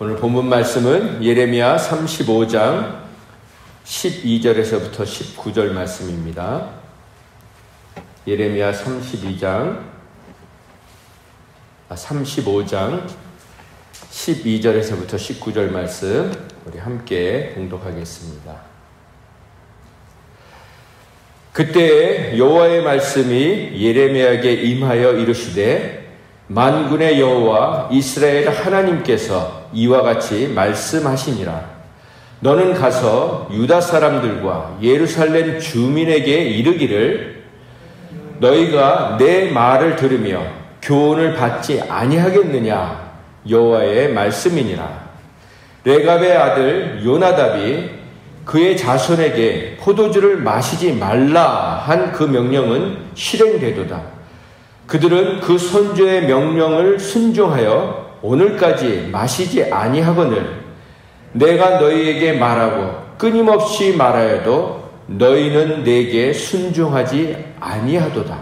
오늘 본문 말씀은 예레미야 35장 12절에서부터 19절 말씀입니다. 예레미야 35장 12절에서부터 19절 말씀 우리 함께 봉독하겠습니다. 그때 여호와의 말씀이 예레미야에게 임하여 이르시되 만군의 여호와 이스라엘 하나님께서 이와 같이 말씀하시니라. 너는 가서 유다 사람들과 예루살렘 주민에게 이르기를 너희가 내 말을 들으며 교훈을 받지 아니하겠느냐 여호와의 말씀이니라. 레갑의 아들 요나답이 그의 자손에게 포도주를 마시지 말라 한 그 명령은 실행되도다. 그들은 그 선조의 명령을 순종하여 오늘까지 마시지 아니하거늘 내가 너희에게 말하고 끊임없이 말하여도 너희는 내게 순종하지 아니하도다.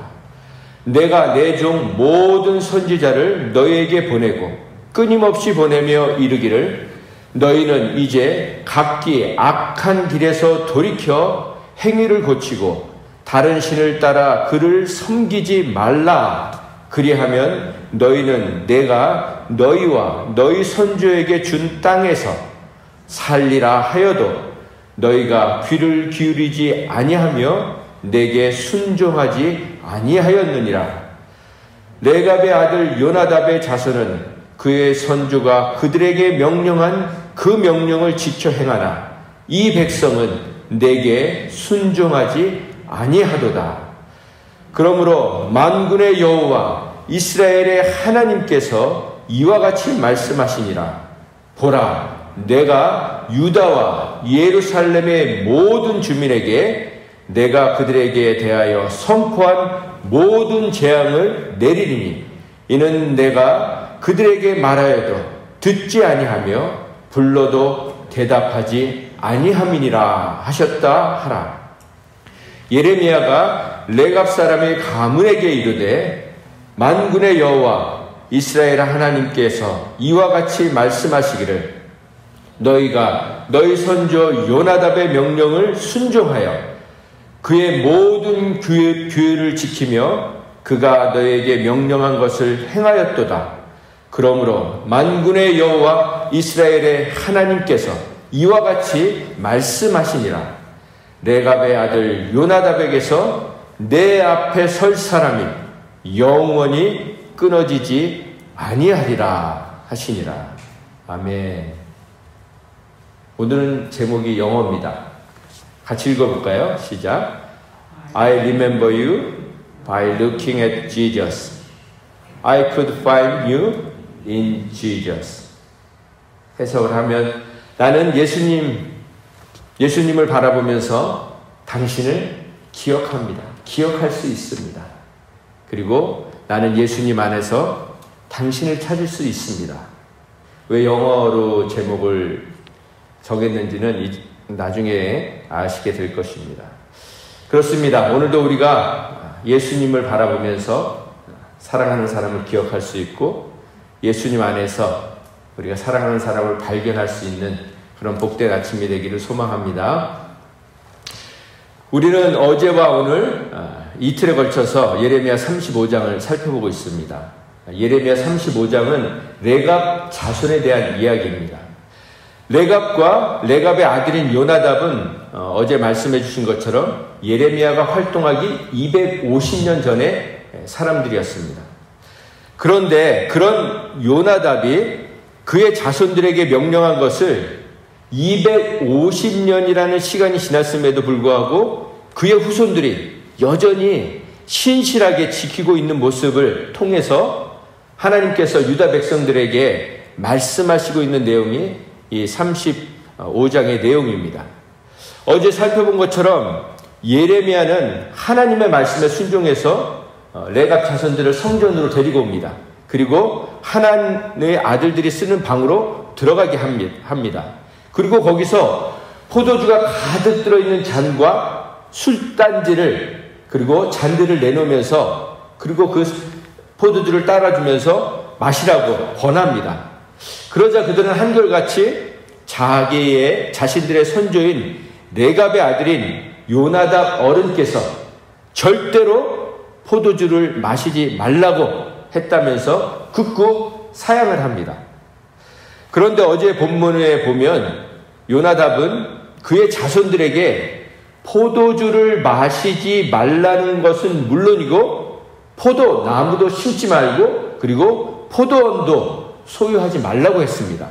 내가 내 종 모든 선지자를 너희에게 보내고 끊임없이 보내며 이르기를 너희는 이제 각기 악한 길에서 돌이켜 행위를 고치고 다른 신을 따라 그를 섬기지 말라. 그리하면 너희는 내가 너희와 너희 선조에게 준 땅에서 살리라 하여도 너희가 귀를 기울이지 아니하며 내게 순종하지 아니하였느니라. 레갑의 아들 요나답의 자손은 그의 선조가 그들에게 명령한 그 명령을 지켜 행하나 이 백성은 내게 순종하지 아니하도다. 그러므로 만군의 여호와 이스라엘의 하나님께서 이와 같이 말씀하시니라. 보라, 내가 유다와 예루살렘의 모든 주민에게 내가 그들에게 대하여 선포한 모든 재앙을 내리리니 이는 내가 그들에게 말하여도 듣지 아니하며 불러도 대답하지 아니함이니라 하셨다 하라. 예레미야가 레갑 사람의 가문에게 이르되 만군의 여호와 이스라엘 하나님께서 이와 같이 말씀하시기를 너희가 너희 선조 요나답의 명령을 순종하여 그의 모든 규례를 지키며 그가 너희에게 명령한 것을 행하였도다. 그러므로 만군의 여호와 이스라엘의 하나님께서 이와 같이 말씀하시니라. 레갑의 아들 요나답에게서 내 앞에 설 사람이 영원히 끊어지지 아니하리라 하시니라. 아멘. 오늘은 제목이 영어입니다. 같이 읽어볼까요? 시작. I remember you by looking at Jesus. I could find you in Jesus. 해석을 하면 나는 예수님을 바라보면서 당신을 기억합니다. 기억할 수 있습니다. 그리고 나는 예수님 안에서 당신을 찾을 수 있습니다. 왜 영어로 제목을 정했는지는 나중에 아시게 될 것입니다. 그렇습니다. 오늘도 우리가 예수님을 바라보면서 사랑하는 사람을 기억할 수 있고 예수님 안에서 우리가 사랑하는 사람을 발견할 수 있는 그런 복된 아침이 되기를 소망합니다. 우리는 어제와 오늘 이틀에 걸쳐서 예레미야 35장을 살펴보고 있습니다. 예레미야 35장은 레갑 자손에 대한 이야기입니다. 레갑과 레갑의 아들인 요나답은 어제 말씀해 주신 것처럼 예레미야가 활동하기 250년 전의 사람들이었습니다. 그런데 그런 요나답이 그의 자손들에게 명령한 것을 250년이라는 시간이 지났음에도 불구하고 그의 후손들이 여전히 신실하게 지키고 있는 모습을 통해서 하나님께서 유다 백성들에게 말씀하시고 있는 내용이 이 35장의 내용입니다. 어제 살펴본 것처럼 예레미야는 하나님의 말씀에 순종해서 레갑 자손들을 성전으로 데리고 옵니다. 그리고 하나님의 아들들이 쓰는 방으로 들어가게 합니다. 그리고 거기서 포도주가 가득 들어있는 잔과 술단지를 그리고 잔들을 내놓으면서 그리고 그 포도주를 따라주면서 마시라고 권합니다. 그러자 그들은 한결같이 자신들의 선조인 레갑의 아들인 요나답 어른께서 절대로 포도주를 마시지 말라고 했다면서 극구 사양을 합니다. 그런데 어제 본문에 보면 요나답은 그의 자손들에게 포도주를 마시지 말라는 것은 물론이고 포도나무도 심지 말고 그리고 포도원도 소유하지 말라고 했습니다.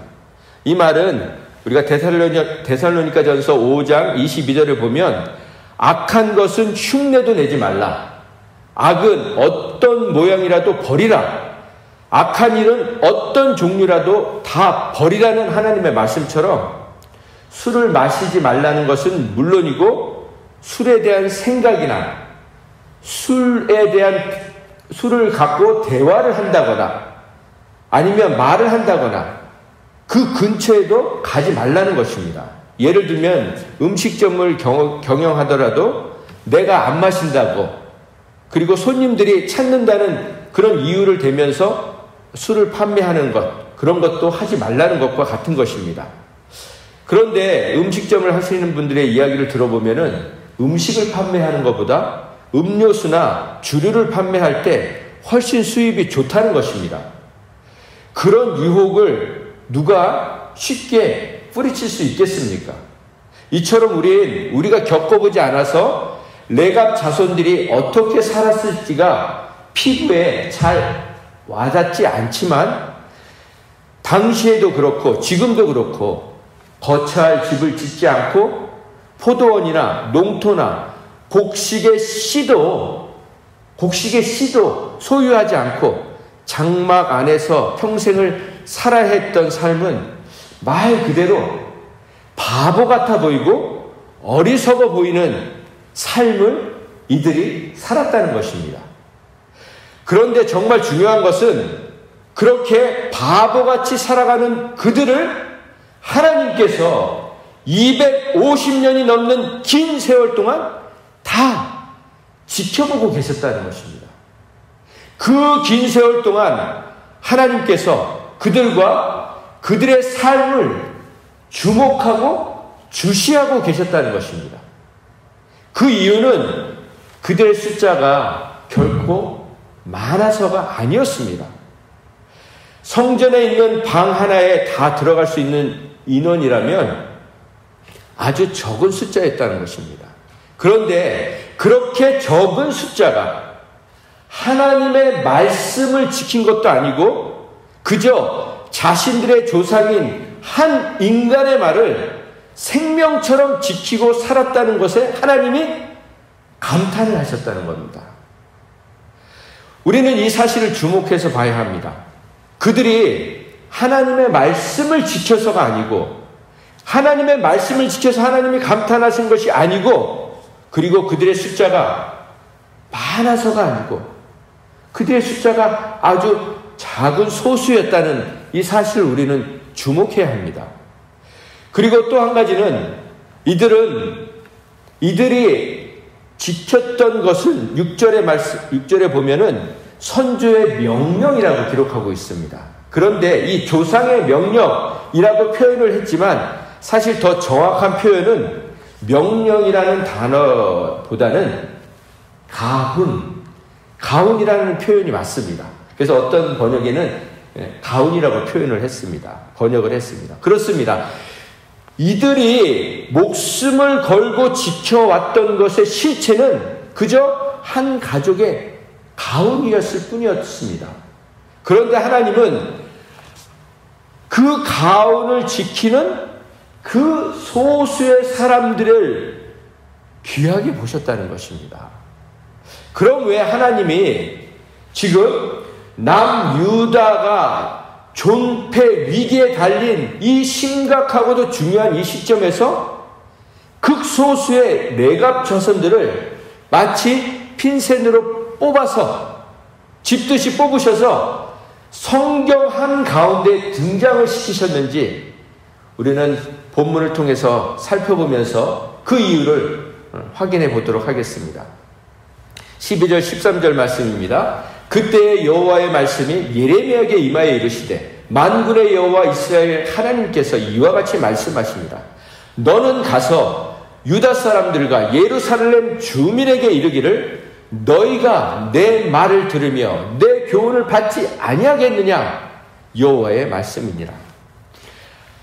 이 말은 우리가 데살로니가전서 5장 22절을 보면 악한 것은 흉내도 내지 말라. 악은 어떤 모양이라도 버리라. 악한 일은 어떤 종류라도 다 버리라는 하나님의 말씀처럼 술을 마시지 말라는 것은 물론이고 술에 대한 생각이나 술을 갖고 대화를 한다거나 아니면 말을 한다거나 그 근처에도 가지 말라는 것입니다. 예를 들면 음식점을 경영하더라도 내가 안 마신다고 그리고 손님들이 찾는다는 그런 이유를 대면서 술을 판매하는 것, 그런 것도 하지 말라는 것과 같은 것입니다. 그런데 음식점을 하시는 분들의 이야기를 들어보면은 음식을 판매하는 것보다 음료수나 주류를 판매할 때 훨씬 수입이 좋다는 것입니다. 그런 유혹을 누가 쉽게 뿌리칠 수 있겠습니까? 이처럼 우리가 겪어보지 않아서 레갑 자손들이 어떻게 살았을지가 피부에 잘 와닿지 않지만 당시에도 그렇고 지금도 그렇고 거처할 집을 짓지 않고 포도원이나 농토나 곡식의 씨도 소유하지 않고 장막 안에서 평생을 살아야 했던 삶은 말 그대로 바보 같아 보이고 어리석어 보이는 삶을 이들이 살았다는 것입니다. 그런데 정말 중요한 것은 그렇게 바보같이 살아가는 그들을 하나님께서 250년이 넘는 긴 세월 동안 다 지켜보고 계셨다는 것입니다. 그 긴 세월 동안 하나님께서 그들과 그들의 삶을 주목하고 주시하고 계셨다는 것입니다. 그 이유는 그들의 숫자가 결코 많아서가 아니었습니다. 성전에 있는 방 하나에 다 들어갈 수 있는 인원이라면 아주 적은 숫자였다는 것입니다. 그런데 그렇게 적은 숫자가 하나님의 말씀을 지킨 것도 아니고 그저 자신들의 조상인 한 인간의 말을 생명처럼 지키고 살았다는 것에 하나님이 감탄을 하셨다는 겁니다. 우리는 이 사실을 주목해서 봐야 합니다. 그들이 하나님의 말씀을 지켜서가 아니고 하나님의 말씀을 지켜서 하나님이 감탄하신 것이 아니고 그리고 그들의 숫자가 많아서가 아니고 그들의 숫자가 아주 작은 소수였다는 이 사실을 우리는 주목해야 합니다. 그리고 또 한 가지는 이들이 지켰던 것은 6절에 보면은 선조의 명령이라고 기록하고 있습니다. 그런데 이 조상의 명령이라고 표현을 했지만 사실 더 정확한 표현은 명령이라는 단어보다는 가훈이라는 표현이 맞습니다. 그래서 어떤 번역에는 가훈이라고 번역을 했습니다. 그렇습니다. 이들이 목숨을 걸고 지켜왔던 것의 실체는 그저 한 가족의 가훈이었을 뿐이었습니다. 그런데 하나님은 그 가훈을 지키는 그 소수의 사람들을 귀하게 보셨다는 것입니다. 그럼 왜 하나님이 지금 남유다가 존폐 위기에 달린 이 심각하고도 중요한 이 시점에서 극소수의 레갑 자손들을 마치 핀셋으로 뽑아서 집듯이 뽑으셔서 성경 한가운데 등장을 시키셨는지 우리는 본문을 통해서 살펴보면서 그 이유를 확인해 보도록 하겠습니다. 12절 13절 말씀입니다. 그때 여호와의 말씀이 예레미야에게 임하여 이르시되 만군의 여호와 이스라엘 하나님께서 이와 같이 말씀하십니다. 너는 가서 유다 사람들과 예루살렘 주민에게 이르기를 너희가 내 말을 들으며 내 교훈을 받지 아니하겠느냐? 여호와의 말씀이니라.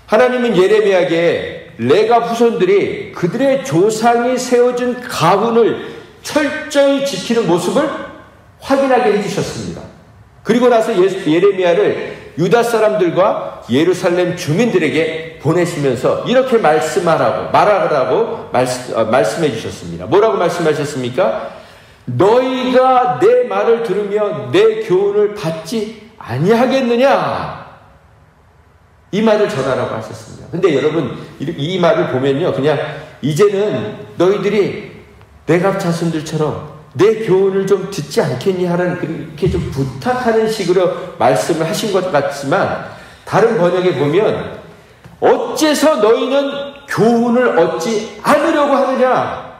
하나님은 예레미야에게 레갑 후손들이 그들의 조상이 세워준 가훈을 철저히 지키는 모습을 확인하게 해주셨습니다. 그리고 나서 예레미야를 유다 사람들과 예루살렘 주민들에게 보내시면서 이렇게 말하라고 말씀해 주셨습니다. 뭐라고 말씀하셨습니까? 너희가 내 말을 들으며 내 교훈을 받지 아니하겠느냐? 이 말을 전하라고 하셨습니다. 근데 여러분, 이 말을 보면요, 그냥 이제는 너희들이 레갑 자손들처럼 내 교훈을 좀 듣지 않겠니? 하는 그렇게 좀 부탁하는 식으로 말씀을 하신 것 같지만, 다른 번역에 보면 어째서 너희는 교훈을 얻지 않으려고 하느냐?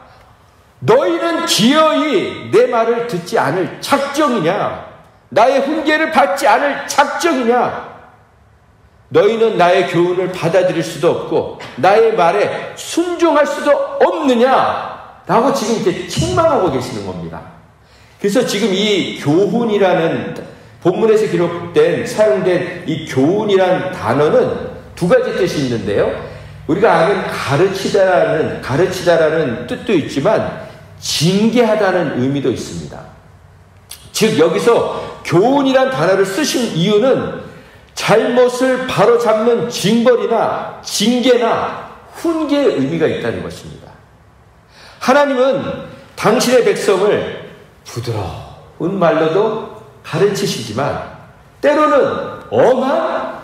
너희는 기어이 내 말을 듣지 않을 작정이냐? 나의 훈계를 받지 않을 작정이냐? 너희는 나의 교훈을 받아들일 수도 없고 나의 말에 순종할 수도 없느냐? 라고 지금 이렇게 책망하고 계시는 겁니다. 그래서 지금 이 교훈이라는 본문에서 사용된 이 교훈이라는 단어는 두 가지 뜻이 있는데요. 우리가 아는 가르치다라는 뜻도 있지만 징계하다는 의미도 있습니다. 즉 여기서 교훈이란 단어를 쓰신 이유는 잘못을 바로잡는 징벌이나 징계나 훈계의 의미가 있다는 것입니다. 하나님은 당신의 백성을 부드러운 말로도 가르치시지만 때로는 엄한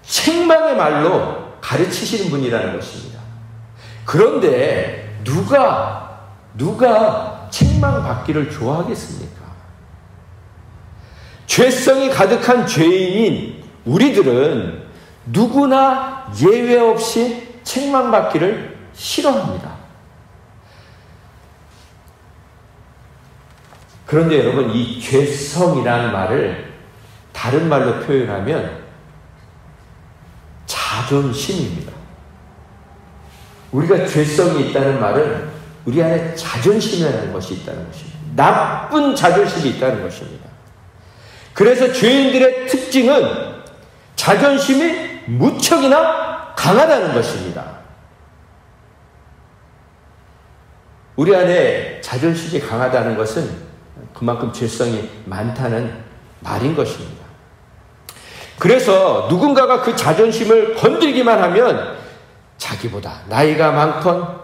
책망의 말로 가르치시는 분이라는 것입니다. 그런데 누가 책망받기를 좋아하겠습니까? 죄성이 가득한 죄인인 우리들은 누구나 예외 없이 책망받기를 싫어합니다. 그런데 여러분, 이 죄성이라는 말을 다른 말로 표현하면 자존심입니다. 우리가 죄성이 있다는 말은 우리 안에 자존심이라는 것이 있다는 것입니다. 나쁜 자존심이 있다는 것입니다. 그래서 죄인들의 특징은 자존심이 무척이나 강하다는 것입니다. 우리 안에 자존심이 강하다는 것은 그만큼 죄성이 많다는 말인 것입니다. 그래서 누군가가 그 자존심을 건들기만 하면 자기보다 나이가 많건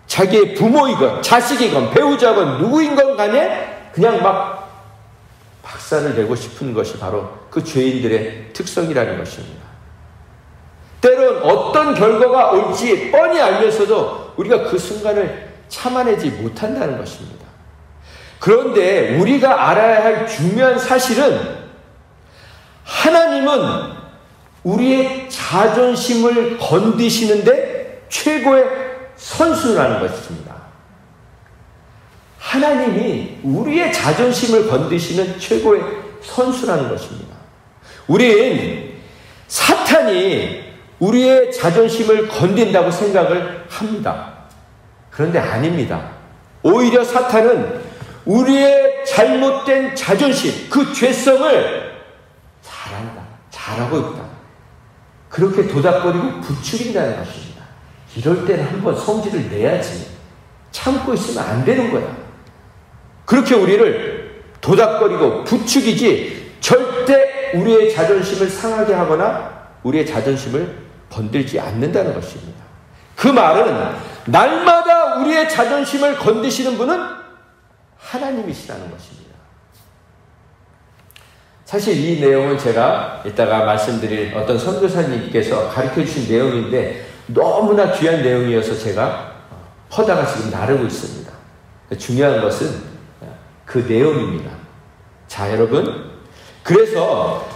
자기의 부모이건 자식이건 배우자건 누구인건 간에 그냥 막 박살을 내고 싶은 것이 바로 그 죄인들의 특성이라는 것입니다. 때론 어떤 결과가 올지 뻔히 알면서도 우리가 그 순간을 참아내지 못한다는 것입니다. 그런데 우리가 알아야 할 중요한 사실은 하나님은 우리의 자존심을 건드시는데 최고의 선수라는 것입니다. 하나님이 우리의 자존심을 건드시는 최고의 선수라는 것입니다. 우린 사탄이 우리의 자존심을 건든다고 생각을 합니다. 그런데 아닙니다. 오히려 사탄은 우리의 잘못된 자존심, 그 죄성을 잘한다, 잘하고 있다, 그렇게 도닥거리고 부추긴다는 것입니다. 이럴 때는 한번 성질을 내야지. 참고 있으면 안 되는 거야. 그렇게 우리를 도닥거리고 부추기지 절대 우리의 자존심을 상하게 하거나 우리의 자존심을 건들지 않는다는 것입니다. 그 말은 날마다 우리의 자존심을 건드시는 분은 하나님이시라는 것입니다. 사실 이 내용은 제가 이따가 말씀드릴 어떤 선교사님께서 가르쳐 주신 내용인데 너무나 귀한 내용이어서 제가 퍼다가 지금 나르고 있습니다. 중요한 것은 그 내용입니다. 자, 여러분, 그래서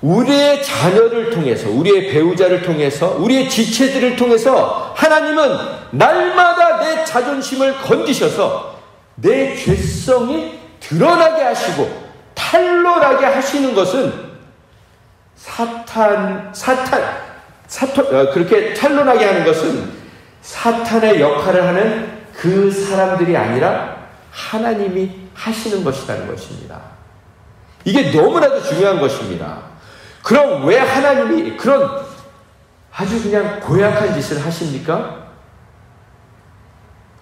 우리의 자녀를 통해서, 우리의 배우자를 통해서, 우리의 지체들을 통해서 하나님은 날마다 내 자존심을 건드셔서 내 죄성이 드러나게 하시고 탄로나게 하시는 것은 그렇게 탄론하게 하는 것은 사탄의 역할을 하는 그 사람들이 아니라 하나님이 하시는 것이라는 것입니다. 이게 너무나도 중요한 것입니다. 그럼 왜 하나님이 그런 아주 그냥 고약한 짓을 하십니까?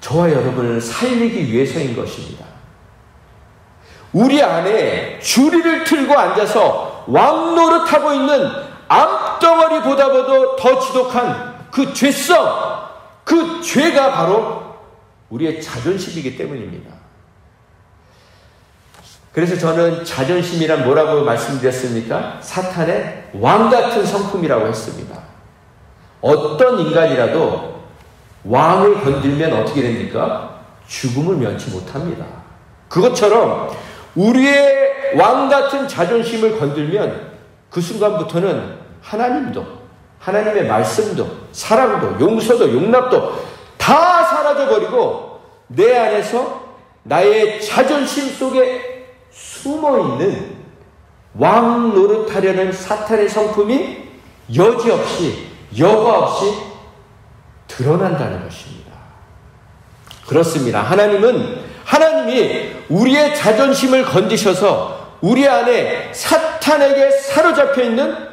저와 여러분을 살리기 위해서인 것입니다. 우리 안에 주리를 틀고 앉아서 왕노릇하고 있는 암덩어리보다도 더 지독한 그 죄성, 그 죄가 바로 우리의 자존심이기 때문입니다. 그래서 저는 자존심이란 뭐라고 말씀드렸습니까? 사탄의 왕같은 성품이라고 했습니다. 어떤 인간이라도 왕을 건들면 어떻게 됩니까? 죽음을 면치 못합니다. 그것처럼 우리의 왕같은 자존심을 건들면 그 순간부터는 하나님도, 하나님의 말씀도, 사랑도, 용서도, 용납도 다 사라져버리고 내 안에서 나의 자존심 속에 숨어있는 왕 노릇하려는 사탄의 성품이 여지없이, 여과 없이 드러난다는 것입니다. 그렇습니다. 하나님이 우리의 자존심을 건드셔서 우리 안에 사탄에게 사로잡혀 있는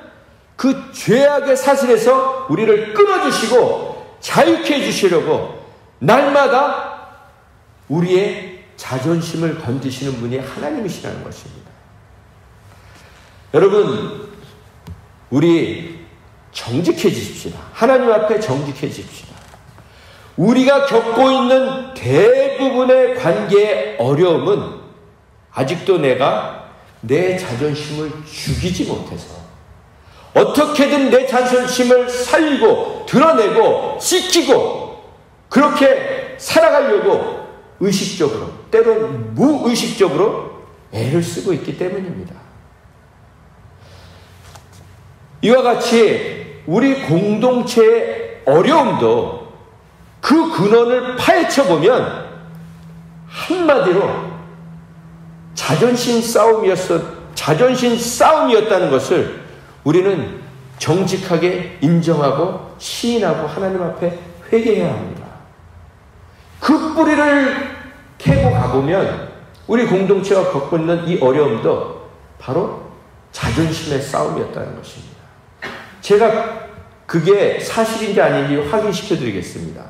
그 죄악의 사슬에서 우리를 끊어주시고 자유케 해주시려고 날마다 우리의 자존심을 건드시는 분이 하나님이시라는 것입니다. 여러분, 우리 정직해지십시다. 하나님 앞에 정직해집시다. 우리가 겪고 있는 대부분의 관계의 어려움은 아직도 내가 내 자존심을 죽이지 못해서 어떻게든 내 자존심을 살리고 드러내고 지키고 그렇게 살아가려고 의식적으로 때론 무의식적으로 애를 쓰고 있기 때문입니다. 이와 같이 우리 공동체의 어려움도 그 근원을 파헤쳐보면 한마디로 자존심 싸움이었다는 것을 우리는 정직하게 인정하고 시인하고 하나님 앞에 회개해야 합니다. 그 뿌리를 캐고 가보면 우리 공동체가 겪고 있는 이 어려움도 바로 자존심의 싸움이었다는 것입니다. 제가 그게 사실인지 아닌지 확인시켜 드리겠습니다.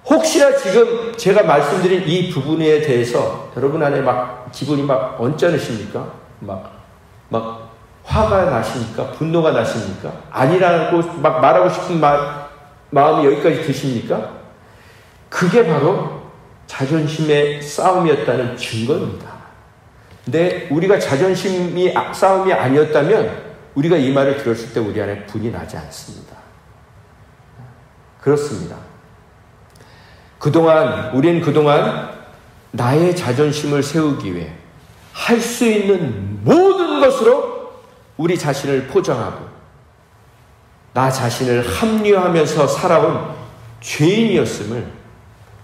혹시나 지금 제가 말씀드린 이 부분에 대해서 여러분 안에 막 기분이 막 언짢으십니까? 막 화가 나십니까? 분노가 나십니까? 아니라고 막 말하고 싶은 마음이 여기까지 드십니까? 그게 바로 자존심의 싸움이었다는 증거입니다. 근데 우리가 자존심이 싸움이 아니었다면 우리가 이 말을 들었을 때 우리 안에 분이 나지 않습니다. 그렇습니다. 우린 그동안 나의 자존심을 세우기 위해 할 수 있는 모든 것으로 우리 자신을 포장하고 나 자신을 합리화하면서 살아온 죄인이었음을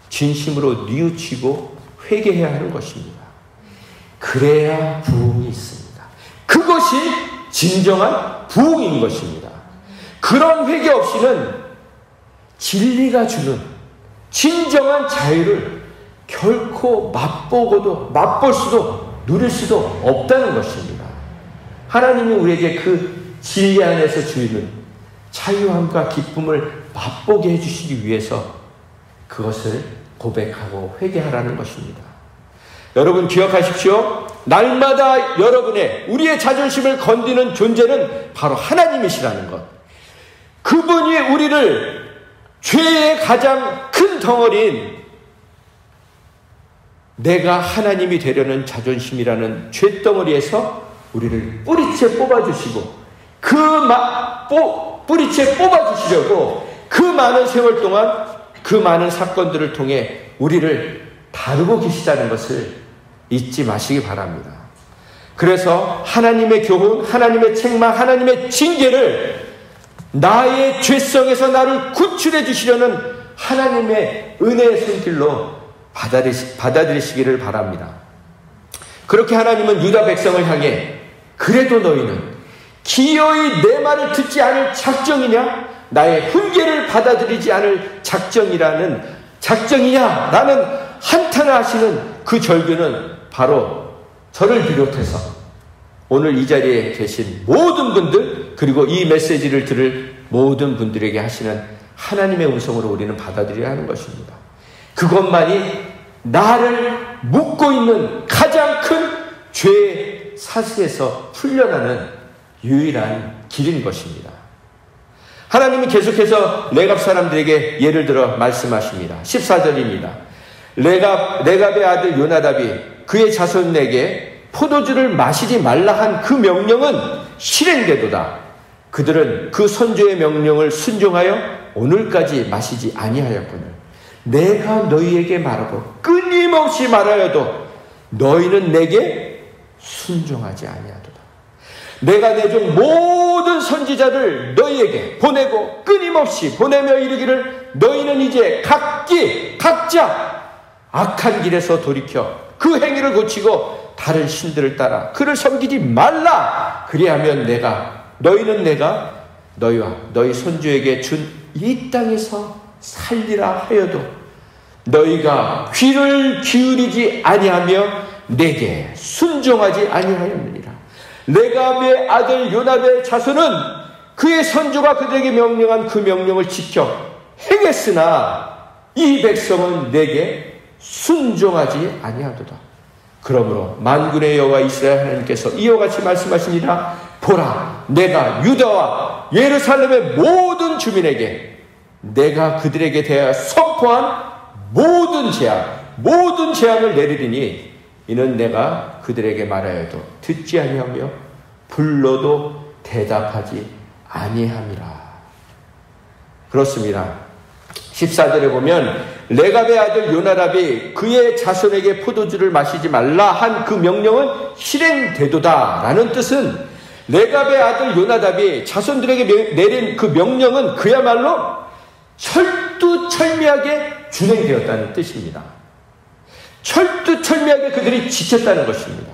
진심으로 뉘우치고 회개해야 하는 것입니다. 그래야 부흥이 있습니다. 그것이 진정한 부흥인 것입니다. 그런 회개 없이는 진리가 주는 진정한 자유를 결코 맛볼 수도 누릴 수도 없다는 것입니다. 하나님이 우리에게 그 진리 안에서 주는 자유함과 기쁨을 맛보게 해주시기 위해서 그것을 고백하고 회개하라는 것입니다. 여러분 기억하십시오. 날마다 우리의 자존심을 건드는 존재는 바로 하나님이시라는 것. 그분이 우리를 죄의 가장 큰 덩어리인 내가 하나님이 되려는 자존심이라는 죄덩어리에서 우리를 뿌리채 뽑아주시고 뿌리채 뽑아주시려고 그 많은 세월 동안 그 많은 사건들을 통해 우리를 다루고 계시다는 것을 잊지 마시기 바랍니다. 그래서 하나님의 교훈, 하나님의 책망, 하나님의 징계를 나의 죄성에서 나를 구출해 주시려는 하나님의 은혜의 손길로 받아들이시기를 바랍니다. 그렇게 하나님은 유다 백성을 향해 그래도 너희는 기어이 내 말을 듣지 않을 작정이냐? 나의 훈계를 받아들이지 않을 작정이냐? 라는 한탄을 하시는 그 절규는 바로 저를 비롯해서 오늘 이 자리에 계신 모든 분들, 그리고 이 메시지를 들을 모든 분들에게 하시는 하나님의 음성으로 우리는 받아들여야 하는 것입니다. 그것만이 나를 묶고 있는 가장 큰 죄의 사슬에서 풀려나는 유일한 길인 것입니다. 하나님은 계속해서 레갑 사람들에게 예를 들어 말씀하십니다. 14절입니다. 레갑의 아들 요나답이 그의 자손에게 포도주를 마시지 말라 한 그 명령은 실행되도다. 그들은 그 선조의 명령을 순종하여 오늘까지 마시지 아니하였거늘 내가 너희에게 말하고 끊임없이 말하여도 너희는 내게 순종하지 아니하도다. 내가 내준 모든 선지자를 너희에게 보내고 끊임없이 보내며 이르기를 너희는 이제 각자 악한 길에서 돌이켜 그 행위를 고치고 다른 신들을 따라 그를 섬기지 말라. 그리하면 너희는 내가 너희와 너희 손주에게 준 이 땅에서 살리라 하여도 너희가 귀를 기울이지 아니하며 내게 순종하지 아니하였느니라. 레갑의 아들 요나답의 자손은 그의 선조가 그들에게 명령한 그 명령을 지켜 행했으나 이 백성은 내게 순종하지 아니하도다. 그러므로 만군의 여호와 이스라엘 하나님께서 이와 같이 말씀하시니라. 보라, 내가 유다와 예루살렘의 모든 주민에게 내가 그들에게 대하여 선포한 모든 재앙을 내리리니 이는 내가 그들에게 말하여도 듣지 아니하며 불러도 대답하지 아니함이라. 그렇습니다. 14절에 보면 레갑의 아들 요나답이 그의 자손에게 포도주를 마시지 말라 한 그 명령은 실행되도다 라는 뜻은 레갑의 아들 요나답이 자손들에게 내린 그 명령은 그야말로 철두철미하게 준행되었다는 뜻입니다. 철두철미하게 그들이 지켰다는 것입니다.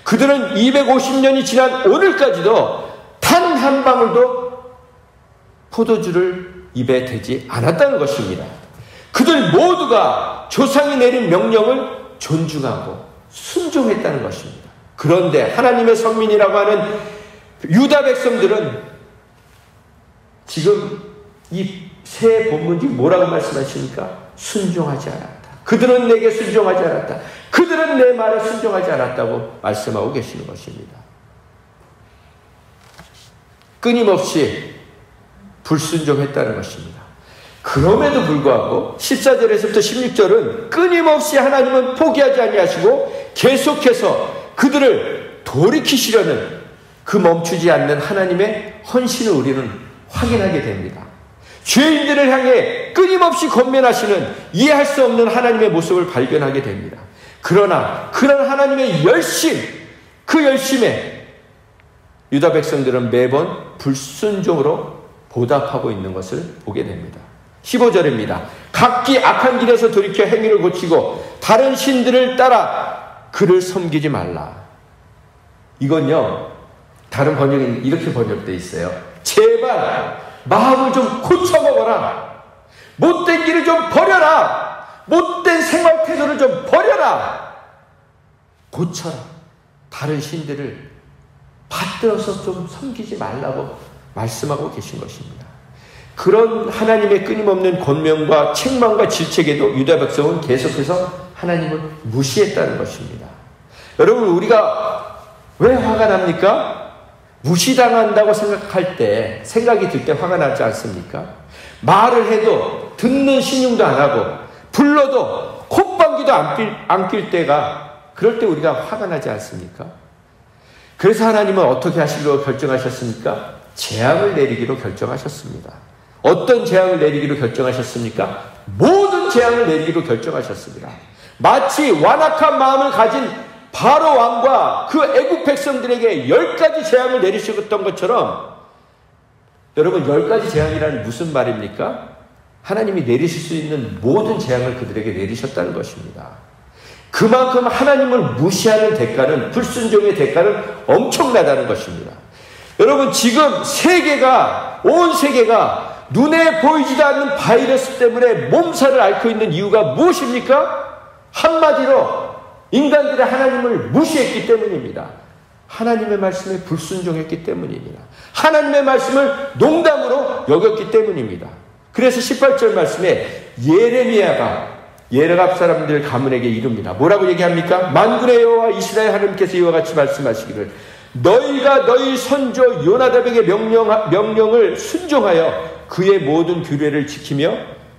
그들은 250년이 지난 오늘까지도 단 한 방울도 포도주를 입에 대지 않았다는 것입니다. 그들 모두가 조상이 내린 명령을 존중하고 순종했다는 것입니다. 그런데 하나님의 선민이라고 하는 유다 백성들은 지금 이 새 본문이 뭐라고 말씀하십니까? 순종하지 않았다. 그들은 내게 순종하지 않았다. 그들은 내 말에 순종하지 않았다고 말씀하고 계시는 것입니다. 끊임없이 불순종했다는 것입니다. 그럼에도 불구하고 14절에서부터 16절은 끊임없이 하나님은 포기하지 아니하시고 계속해서 그들을 돌이키시려는 그 멈추지 않는 하나님의 헌신을 우리는 확인하게 됩니다. 죄인들을 향해 끊임없이 권면하시는 이해할 수 없는 하나님의 모습을 발견하게 됩니다. 그러나 그런 하나님의 열심, 그 열심에 유다 백성들은 매번 불순종으로 보답하고 있는 것을 보게 됩니다. 15절입니다. 각기 악한 길에서 돌이켜 행위를 고치고 다른 신들을 따라 그를 섬기지 말라. 이건요, 다른 번역은 이렇게 번역되어 있어요. 제발 마음을 좀 고쳐먹어라. 못된 길을 좀 버려라. 못된 생활 태도를 좀 버려라. 고쳐라. 다른 신들을 받들어서 좀 섬기지 말라고 말씀하고 계신 것입니다. 그런 하나님의 끊임없는 권면과 책망과 질책에도 유다 백성은 계속해서 하나님을 무시했다는 것입니다. 여러분, 우리가 왜 화가 납니까? 무시당한다고 생각이 들 때 화가 나지 않습니까? 말을 해도 듣는 신용도 안 하고 불러도 콧방귀도 안 낄 때가, 그럴 때 우리가 화가 나지 않습니까? 그래서 하나님은 어떻게 하시기로 결정하셨습니까? 재앙을 내리기로 결정하셨습니다. 어떤 재앙을 내리기로 결정하셨습니까? 모든 재앙을 내리기로 결정하셨습니다. 마치 완악한 마음을 가진 바로 왕과 그 애국 백성들에게 10가지 재앙을 내리셨던 것처럼, 여러분, 10가지 재앙이라는 무슨 말입니까? 하나님이 내리실 수 있는 모든 재앙을 그들에게 내리셨다는 것입니다. 그만큼 하나님을 무시하는 대가는, 불순종의 대가는 엄청나다는 것입니다. 여러분, 지금 세계가, 온 세계가 눈에 보이지도 않는 바이러스 때문에 몸살을 앓고 있는 이유가 무엇입니까? 한마디로 인간들의 하나님을 무시했기 때문입니다. 하나님의 말씀에 불순종했기 때문입니다. 하나님의 말씀을 농담으로 여겼기 때문입니다. 그래서 18절 말씀에 예레미야가 예레갑 사람들 가문에게 이릅니다. 뭐라고 얘기합니까? 만군의 여호와 이스라엘 하나님께서 이와 같이 말씀하시기를 너희가 너희 선조 요나답에게 명령을 순종하여 그의 모든 규례를 지키며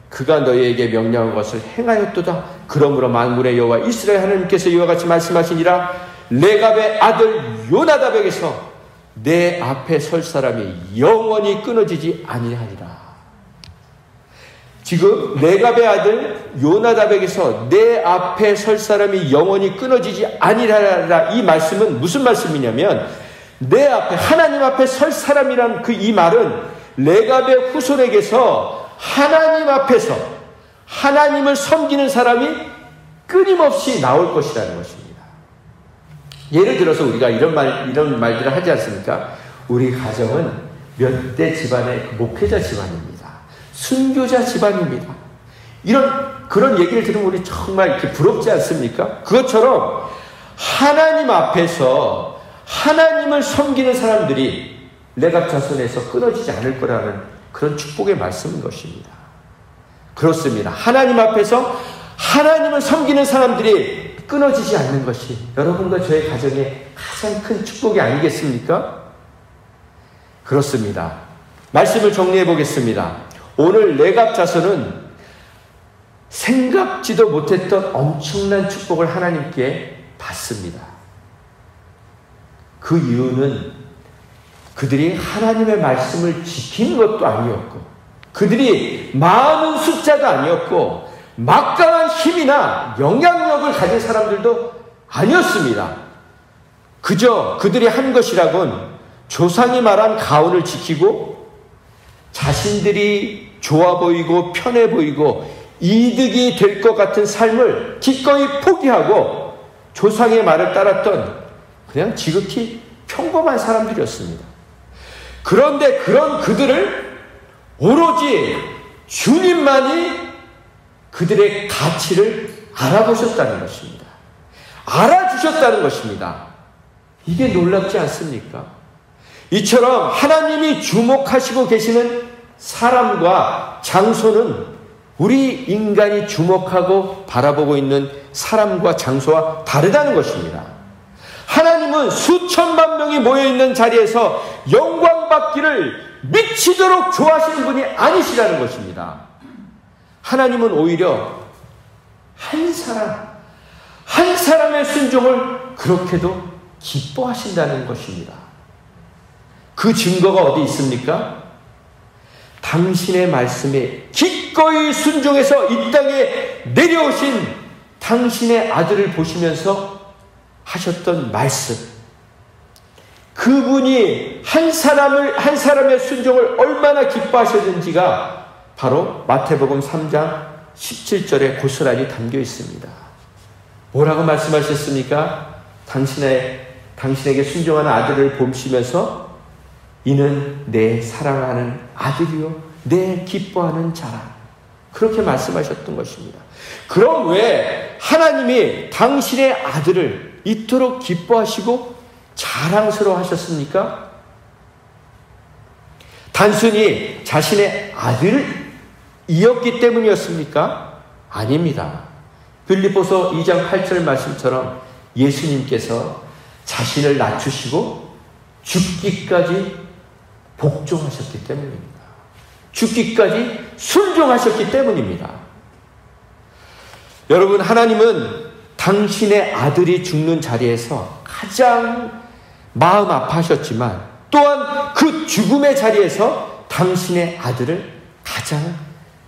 그가 너희에게 명령한 것을 행하였도다. 그러므로 만군의 여호와 이스라엘 하나님께서 이와 같이 말씀하시니라 레갑의 아들 요나답에게서 내 앞에 설 사람이 영원히 끊어지지 아니하리라. 지금 레갑의 아들 요나답에게서 내 앞에 설 사람이 영원히 끊어지지 아니하리라. 이 말씀은 무슨 말씀이냐면 내 앞에 하나님 앞에 설 사람이란 이 말은 레갑의 후손에게서 하나님 앞에서 하나님을 섬기는 사람이 끊임없이 나올 것이라는 것입니다. 예를 들어서 우리가 이런 말들을 하지 않습니까? 우리 가정은 몇 대 집안의 목회자 집안입니다. 순교자 집안입니다. 그런 얘기를 들으면 우리 정말 이렇게 부럽지 않습니까? 그것처럼 하나님 앞에서 하나님을 섬기는 사람들이 레갑 자손에서 끊어지지 않을 거라는 그런 축복의 말씀인 것입니다. 그렇습니다. 하나님 앞에서 하나님을 섬기는 사람들이 끊어지지 않는 것이 여러분과 저의 가정의 가장 큰 축복이 아니겠습니까? 그렇습니다. 말씀을 정리해 보겠습니다. 오늘 레갑 자손은 생각지도 못했던 엄청난 축복을 하나님께 받습니다. 그 이유는 그들이 하나님의 말씀을 지킨 것도 아니었고 그들이 많은 숫자도 아니었고 막강한 힘이나 영향력을 가진 사람들도 아니었습니다. 그저 그들이 한 것이라곤 조상이 말한 가언을 지키고 자신들이 좋아 보이고 편해 보이고 이득이 될 것 같은 삶을 기꺼이 포기하고 조상의 말을 따랐던 그냥 지극히 평범한 사람들이었습니다. 그런데 그런 그들을 오로지 주님만이 그들의 가치를 알아보셨다는 것입니다. 알아주셨다는 것입니다. 이게 놀랍지 않습니까? 이처럼 하나님이 주목하시고 계시는 사람과 장소는 우리 인간이 주목하고 바라보고 있는 사람과 장소와 다르다는 것입니다. 하나님은 수천만 명이 모여있는 자리에서 영광 받기를 미치도록 좋아하시는 분이 아니시라는 것입니다. 하나님은 오히려 한 사람의 순종을 그렇게도 기뻐하신다는 것입니다. 그 증거가 어디 있습니까? 당신의 말씀에 기꺼이 순종해서 이 땅에 내려오신 당신의 아들을 보시면서 하셨던 말씀. 그분이 한 사람의 순종을 얼마나 기뻐하셨는지가 바로 마태복음 3장 17절에 고스란히 담겨 있습니다. 뭐라고 말씀하셨습니까? 당신에게 순종하는 아들을 보시면서 이는 내 사랑하는 아들이요 내 기뻐하는 자라. 그렇게 말씀하셨던 것입니다. 그럼 왜 하나님이 당신의 아들을 이토록 기뻐하시고 자랑스러워 하셨습니까? 단순히 자신의 아들이었기 때문이었습니까? 아닙니다. 빌립보서 2장 8절 말씀처럼 예수님께서 자신을 낮추시고 죽기까지 복종하셨기 때문입니다. 죽기까지 순종하셨기 때문입니다. 여러분, 하나님은 당신의 아들이 죽는 자리에서 가장 마음 아파하셨지만 또한 그 죽음의 자리에서 당신의 아들을 가장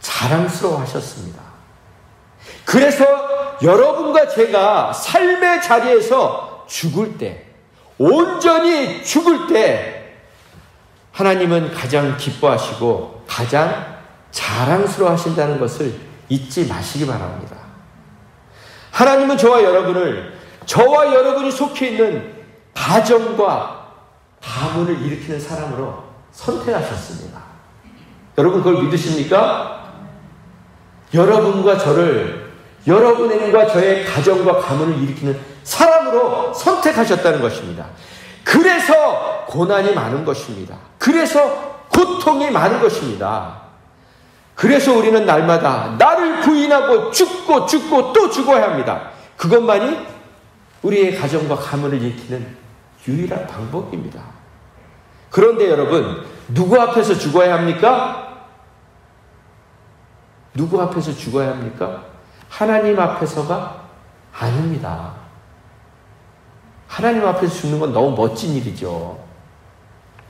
자랑스러워 하셨습니다. 그래서 여러분과 제가 삶의 자리에서 죽을 때, 온전히 죽을 때 하나님은 가장 기뻐하시고 가장 자랑스러워 하신다는 것을 잊지 마시기 바랍니다. 하나님은 저와 여러분이 속해 있는 가정과 가문을 일으키는 사람으로 선택하셨습니다. 여러분 그걸 믿으십니까? 여러분과 저를, 여러분과 저의 가정과 가문을 일으키는 사람으로 선택하셨다는 것입니다. 그래서 고난이 많은 것입니다. 그래서 고통이 많은 것입니다. 그래서 우리는 날마다 나를 부인하고 죽고 또 죽어야 합니다. 그것만이 우리의 가정과 가문을 일으키는 유일한 방법입니다. 그런데 여러분, 누구 앞에서 죽어야 합니까? 누구 앞에서 죽어야 합니까? 하나님 앞에서가 아닙니다. 하나님 앞에서 죽는 건 너무 멋진 일이죠.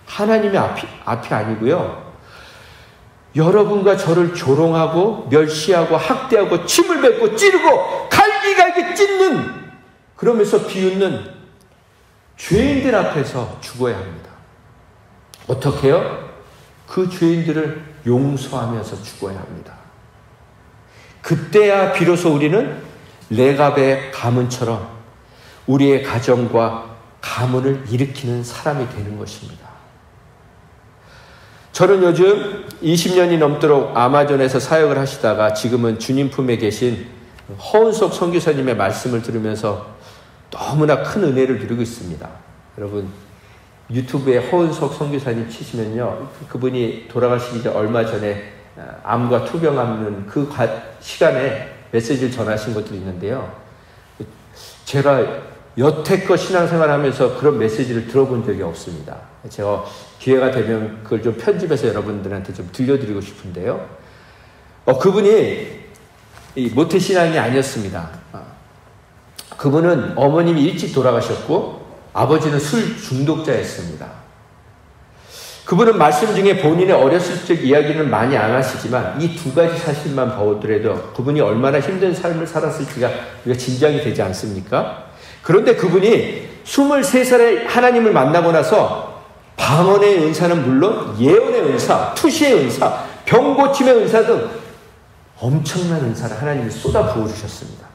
하나님의 앞이 아니고요. 여러분과 저를 조롱하고 멸시하고 학대하고 침을 뱉고 찌르고 갈기갈기 찢는, 그러면서 비웃는 죄인들 앞에서 죽어야 합니다. 어떻게 해요? 그 죄인들을 용서하면서 죽어야 합니다. 그때야 비로소 우리는 레갑의 가문처럼 우리의 가정과 가문을 일으키는 사람이 되는 것입니다. 저는 요즘 20년이 넘도록 아마존에서 사역을 하시다가 지금은 주님 품에 계신 허은석 선교사님의 말씀을 들으면서 너무나 큰 은혜를 누리고 있습니다. 여러분 유튜브에 허은석 선교사님 치시면요, 그분이 돌아가시기 전 얼마 전에 암과 투병하는 그 시간에 메시지를 전하신 것들이 있는데요, 제가 여태껏 신앙생활하면서 그런 메시지를 들어본 적이 없습니다. 제가 기회가 되면 그걸 좀 편집해서 여러분들한테 좀 들려드리고 싶은데요, 그분이 모태신앙이 아니었습니다. 그분은 어머님이 일찍 돌아가셨고 아버지는 술 중독자였습니다. 그분은 말씀 중에 본인의 어렸을 적 이야기는 많이 안 하시지만 이 두 가지 사실만 보더라도 그분이 얼마나 힘든 삶을 살았을지가 우리가 짐작이 되지 않습니까? 그런데 그분이 23살에 하나님을 만나고 나서 방언의 은사는 물론 예언의 은사, 투시의 은사, 병고침의 은사 등 엄청난 은사를 하나님이 쏟아 부어주셨습니다.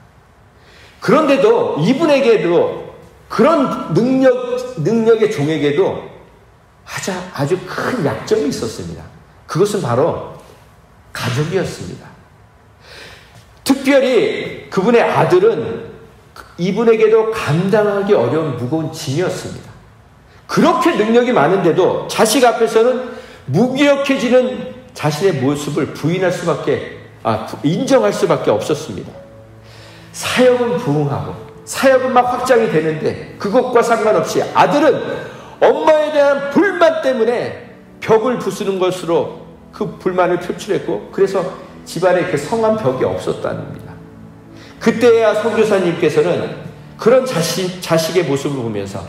그런데도 이분에게도 그런 능력의 종에게도 아주 큰 약점이 있었습니다. 그것은 바로 가족이었습니다. 특별히 그분의 아들은 이분에게도 감당하기 어려운 무거운 짐이었습니다. 그렇게 능력이 많은데도 자식 앞에서는 무기력해지는 자신의 모습을 인정할 수밖에 없었습니다. 사역은 부흥하고 사역은 막 확장이 되는데 그것과 상관없이 아들은 엄마에 대한 불만 때문에 벽을 부수는 것으로 그 불만을 표출했고, 그래서 집안에 그 성한 벽이 없었답니다. 그때야 선교사님께서는 그런 자식의 모습을 보면서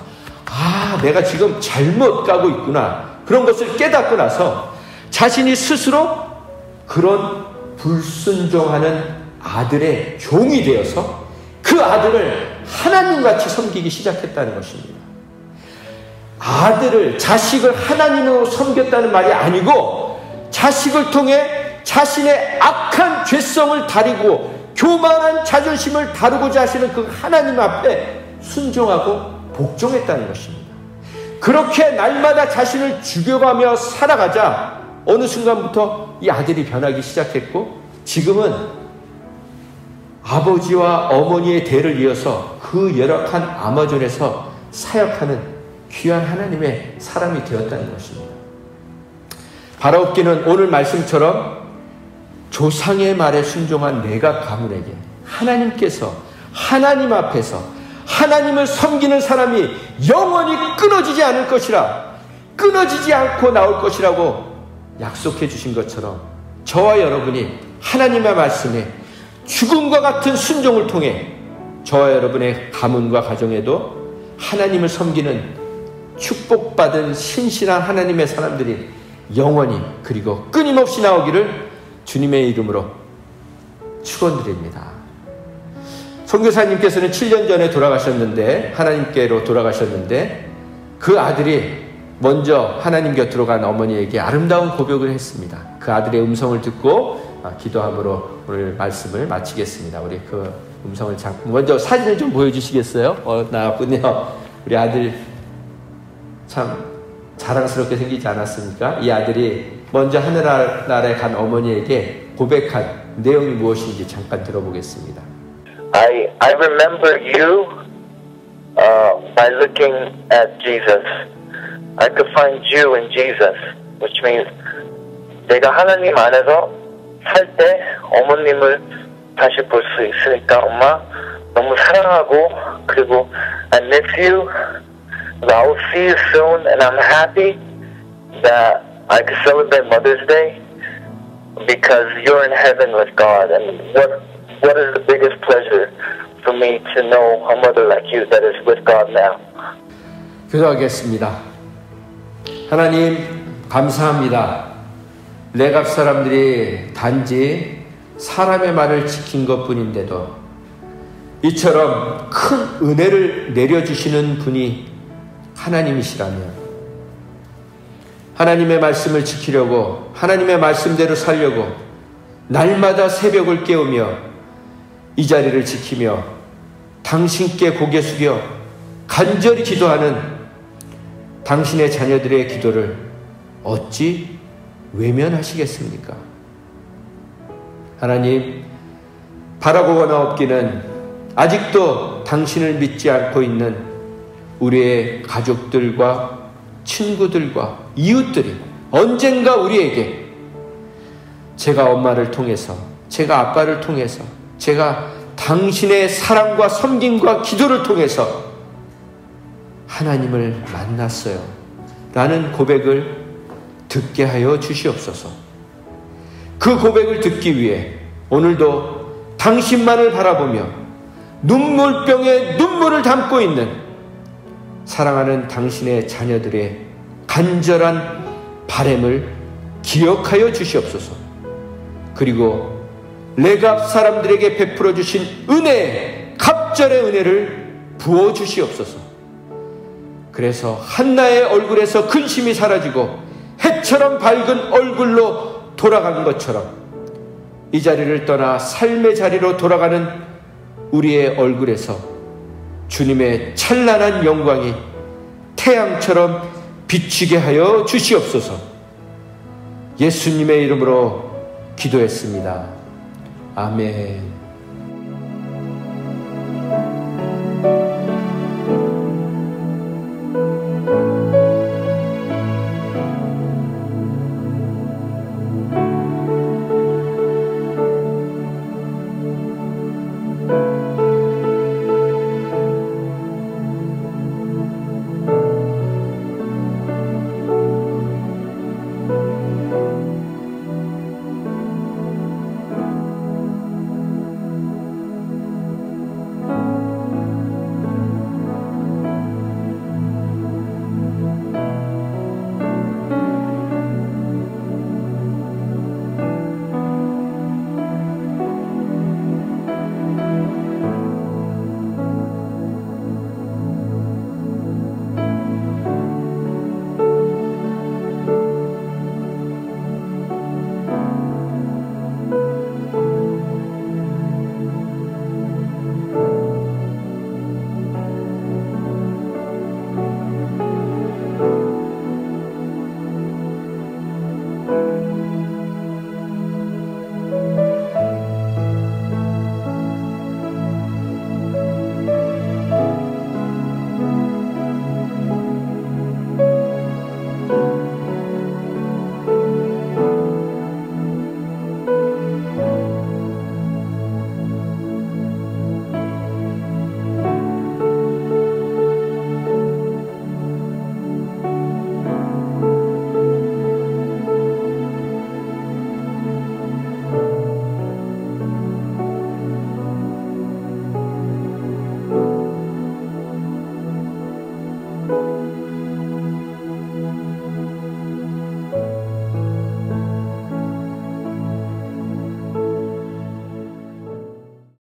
내가 지금 잘못 가고 있구나, 그런 것을 깨닫고 나서 자신이 스스로 그런 불순종하는 아들의 종이 되어서 그 아들을 하나님같이 섬기기 시작했다는 것입니다. 자식을 하나님으로 섬겼다는 말이 아니고 자식을 통해 자신의 악한 죄성을 다리고 교만한 자존심을 다루고자 하시는 그 하나님 앞에 순종하고 복종했다는 것입니다. 그렇게 날마다 자신을 죽여가며 살아가자 어느 순간부터 이 아들이 변하기 시작했고, 지금은 아버지와 어머니의 대를 이어서 그 열악한 아마존에서 사역하는 귀한 하나님의 사람이 되었다는 것입니다. 바라옵기는 오늘 말씀처럼 조상의 말에 순종한 레갑 가문에게 하나님께서 하나님 앞에서 하나님을 섬기는 사람이 영원히 끊어지지 않을 것이라, 끊어지지 않고 나올 것이라고 약속해 주신 것처럼 저와 여러분이 하나님의 말씀에 죽음과 같은 순종을 통해 저와 여러분의 가문과 가정에도 하나님을 섬기는 축복받은 신실한 하나님의 사람들이 영원히 그리고 끊임없이 나오기를 주님의 이름으로 축원드립니다. 선교사님께서는 7년 전에 돌아가셨는데, 하나님께로 돌아가셨는데, 그 아들이 먼저 하나님 곁으로 간 어머니에게 아름다운 고백을 했습니다. 그 아들의 음성을 듣고 기도함으로 오늘 말씀을 마치겠습니다. 우리 그 음성을 먼저 사진을 좀 보여주시겠어요? 나왔군요. 우리 아들 참 자랑스럽게 생기지 않았습니까? 이 아들이 먼저 하늘나라에 간 어머니에게 고백한 내용이 무엇인지 잠깐 들어보겠습니다. I remember you by looking at Jesus. I could find you in Jesus, which means 내가 하나님 안에서 살 때 어머님을 다시 볼 수 있으니까 엄마 너무 사랑하고 그리고 I miss you. I will see you soon, and I'm happy that I could celebrate Mother's Day because you're in heaven with God. And what is the biggest pleasure for me to know a mother like you that is with God now? 기도하겠습니다. 하나님 감사합니다. 레갑 사람들이 단지 사람의 말을 지킨 것뿐인데도 이처럼 큰 은혜를 내려주시는 분이 하나님이시라면 하나님의 말씀을 지키려고 하나님의 말씀대로 살려고 날마다 새벽을 깨우며 이 자리를 지키며 당신께 고개 숙여 간절히 기도하는 당신의 자녀들의 기도를 어찌 외면하시겠습니까? 하나님, 바라보거나 없기는 아직도 당신을 믿지 않고 있는 우리의 가족들과 친구들과 이웃들이 언젠가 우리에게 제가 엄마를 통해서, 제가 아빠를 통해서, 제가 당신의 사랑과 섬김과 기도를 통해서 하나님을 만났어요 라는 고백을 듣게 하여 주시옵소서. 그 고백을 듣기 위해 오늘도 당신만을 바라보며 눈물병에 눈물을 담고 있는 사랑하는 당신의 자녀들의 간절한 바램을 기억하여 주시옵소서. 그리고 레갑 사람들에게 베풀어 주신 은혜, 갑절의 은혜를 부어 주시옵소서. 그래서 한나의 얼굴에서 근심이 사라지고 해처럼 밝은 얼굴로 돌아간 것처럼 이 자리를 떠나 삶의 자리로 돌아가는 우리의 얼굴에서 주님의 찬란한 영광이 태양처럼 비치게 하여 주시옵소서. 예수님의 이름으로 기도했습니다. 아멘.